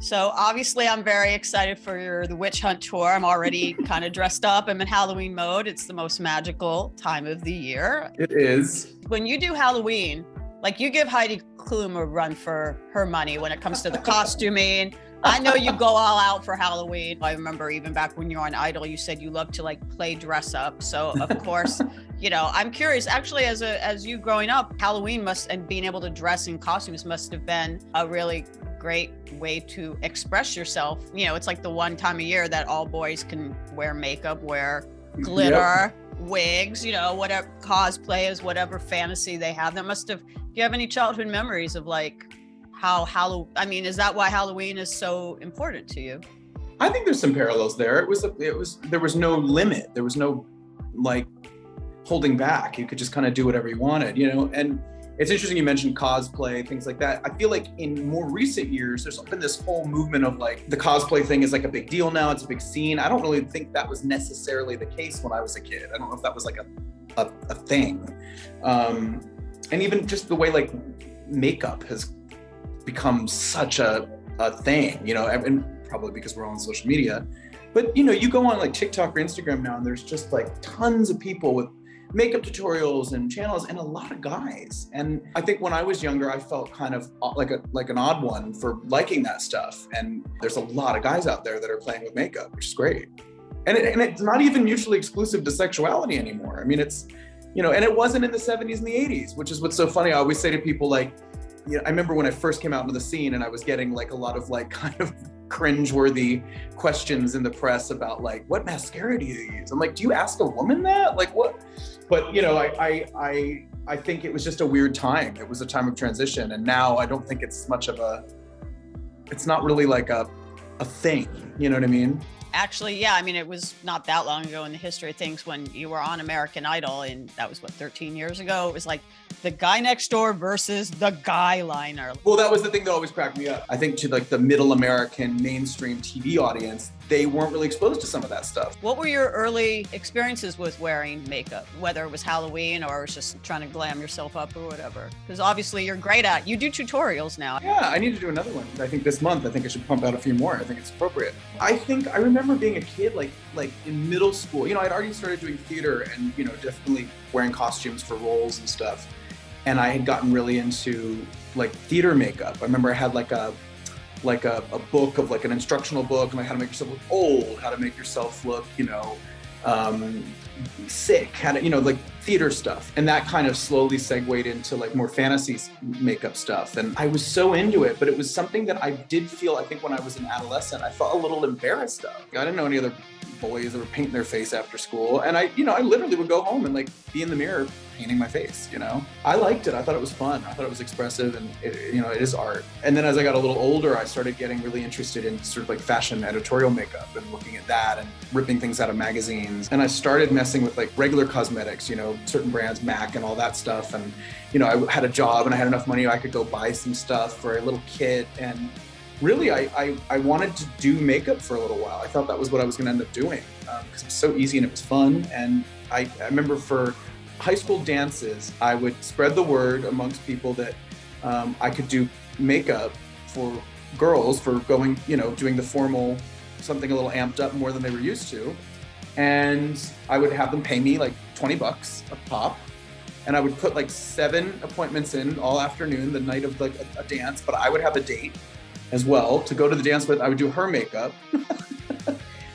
So obviously I'm very excited for the witch hunt tour. I'm already kind of dressed up. I'm in Halloween mode. It's the most magical time of the year. It is. When you do Halloween, like you give Heidi Klum a run for her money when it comes to the costuming. I know you go all out for Halloween. I remember even back when you were on Idol, you said you love to like play dress up. So of course, you know, I'm curious, actually, as you growing up, Halloween and being able to dress in costumes must have been a really great way to express yourself. You know, it's like the one time a year that all boys can wear makeup, wear glitter, wigs, you know, whatever cosplay is, whatever fantasy they have. Do you have any childhood memories of like is that why Halloween is so important to you? I think there's some parallels there. There was no limit. There was no like holding back. You could just kind of do whatever you wanted, you know? And it's interesting you mentioned cosplay, things like that. I feel like in more recent years, there's been this whole movement of like the cosplay thing is like a big deal now. It's a big scene. I don't really think that was necessarily the case when I was a kid. I don't know if that was like a thing. And even just the way like makeup has become such a thing, you know, and probably because we're all on social media. But, you know, you go on like TikTok or Instagram now and there's just like tons of people with makeup tutorials and channels and a lot of guys. And I think when I was younger, I felt kind of like an odd one for liking that stuff. And there's a lot of guys out there that are playing with makeup, which is great. And it's not even mutually exclusive to sexuality anymore. I mean, it's, you know, and it wasn't in the 70s and the 80s, which is what's so funny. I always say to people like, you know, I remember when I first came out into the scene and I was getting like a lot of like kind of cringeworthy questions in the press about like, what mascara do you use? I'm like, do you ask a woman that? Like what? But you know, I think it was just a weird time. It was a time of transition. And now I don't think it's much of it's not really like a thing, you know what I mean? Actually, yeah, I mean, it was not that long ago in the history of things when you were on American Idol, and that was what, 13 years ago? It was like the guy next door versus the guy liner. Well, that was the thing that always cracked me up. I think to like the middle American mainstream TV audience, they weren't really exposed to some of that stuff. What were your early experiences with wearing makeup, whether it was Halloween or it was just trying to glam yourself up or whatever? Because obviously you're great at, you do tutorials now. Yeah, I need to do another one. I think this month, I think I should pump out a few more. I think it's appropriate. I remember being a kid, like in middle school, you know, I'd already started doing theater and, you know, definitely wearing costumes for roles and stuff. And I had gotten really into like theater makeup. I remember I had like a book of like an instructional book on like how to make yourself look old, how to make yourself look, you know, sick, how to, you know, like theater stuff. And that kind of slowly segued into like more fantasy makeup stuff. And I was so into it, but it was something that I did feel, I think when I was an adolescent, I felt a little embarrassed of. I didn't know any other boys that were painting their face after school. And I literally would go home and like be in the mirror painting my face, you know? I liked it. I thought it was fun. I thought it was expressive and it, you know, it is art. And then as I got a little older, I started getting really interested in sort of like fashion editorial makeup and looking at that and ripping things out of magazines. And I started messing with like regular cosmetics, you know, certain brands, MAC and all that stuff. And, you know, I had a job and I had enough money I could go buy some stuff for a little kit. And really, I wanted to do makeup for a little while. I thought that was what I was gonna end up doing because it was so easy and it was fun. And I remember for high school dances, I would spread the word amongst people that I could do makeup for girls for going, you know, doing the formal, something a little amped up more than they were used to. And I would have them pay me like $20 a pop. And I would put like 7 appointments in all afternoon, the night of like a dance, but I would have a date as well to go to the dance with. I would do her makeup.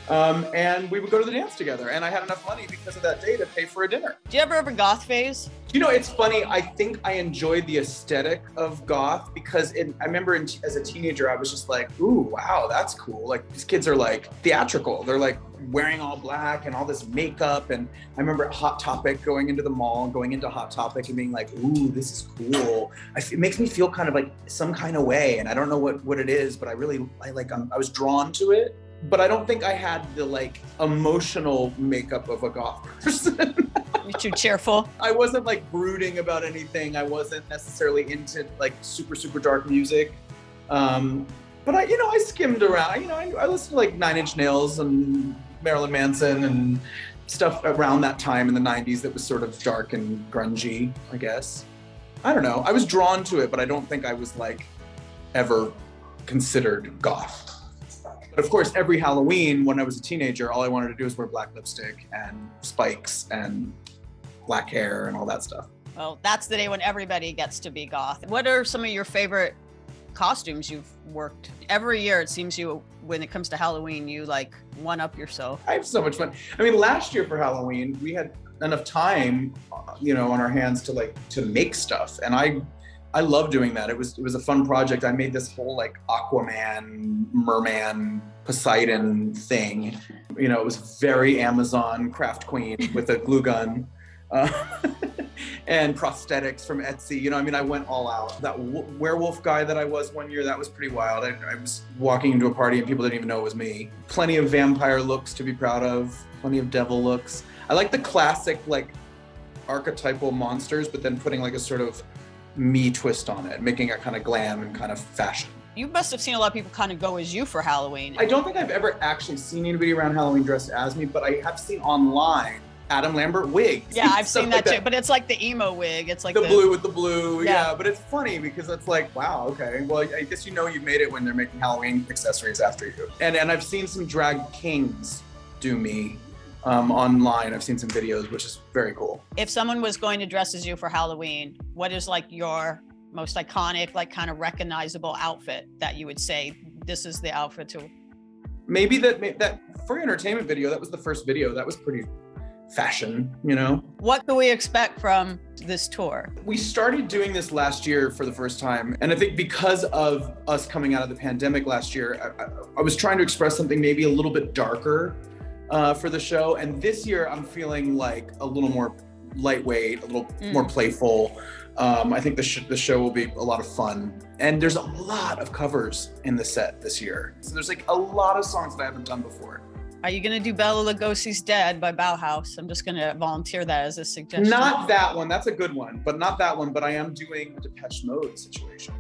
And we would go to the dance together. And I had enough money because of that day to pay for a dinner. Do you ever have a goth phase? You know, it's funny. I think I enjoyed the aesthetic of goth because I remember as a teenager, I was just like, ooh, wow, that's cool. Like these kids are like theatrical. They're like wearing all black and all this makeup. And I remember at Hot Topic going into the mall and going into Hot Topic and being like, ooh, this is cool. It makes me feel kind of like some kind of way. And I don't know what it is, but I was drawn to it. But I don't think I had the like emotional makeup of a goth person. You're too cheerful. I wasn't like brooding about anything. I wasn't necessarily into like super, super dark music. But I skimmed around. I listened to like 9 Inch Nails and Marilyn Manson and stuff around that time in the 90s that was sort of dark and grungy, I guess. I don't know. I was drawn to it, but I don't think I was like ever considered goth. But of course, every Halloween when I was a teenager, all I wanted to do was wear black lipstick and spikes and black hair and all that stuff. Well, that's the day when everybody gets to be goth. What are some of your favorite costumes you've worked? Every year, it seems you, when it comes to Halloween, you like one up yourself. I have so much fun. I mean, last year for Halloween, we had enough time, on our hands to make stuff. And I love doing that. It was a fun project. I made this whole like Aquaman, Merman, Poseidon thing. It was very Amazon craft queen with a glue gun. And prosthetics from Etsy. I went all out. That werewolf guy that I was one year, that was pretty wild. I was walking into a party and people didn't even know it was me. Plenty of vampire looks to be proud of. Plenty of devil looks. I like the classic like archetypal monsters, but then putting like a sort of me twist on it, making it kind of glam and kind of fashion. You must have seen a lot of people kind of go as you for Halloween. I don't think I've ever actually seen anybody around Halloween dressed as me, but I have seen online Adam Lambert wigs. Yeah, I've seen that too, but it's like the emo wig. It's like the blue with the blue. Yeah, but it's funny because it's like, wow, okay. Well, I guess you've made it when they're making Halloween accessories after you. And I've seen some drag kings do me online. I've seen some videos, which is very cool. If someone was going to dress as you for Halloween, what is like your most iconic, like kind of recognizable outfit that you would say, this is the outfit to? Maybe that for entertainment video, that was the first video. That was pretty fashion, What can we expect from this tour? We started doing this last year for the first time. And I think because of us coming out of the pandemic last year, I was trying to express something maybe a little bit darker for the show. And this year I'm feeling like a little more lightweight, a little more playful. I think the show will be a lot of fun. And there's a lot of covers in the set this year. So there's like a lot of songs that I haven't done before. Are you going to do Bela Lugosi's Dead by Bauhaus? I'm just going to volunteer that as a suggestion. Not that one. That's a good one, but not that one. But I am doing a Depeche Mode situation.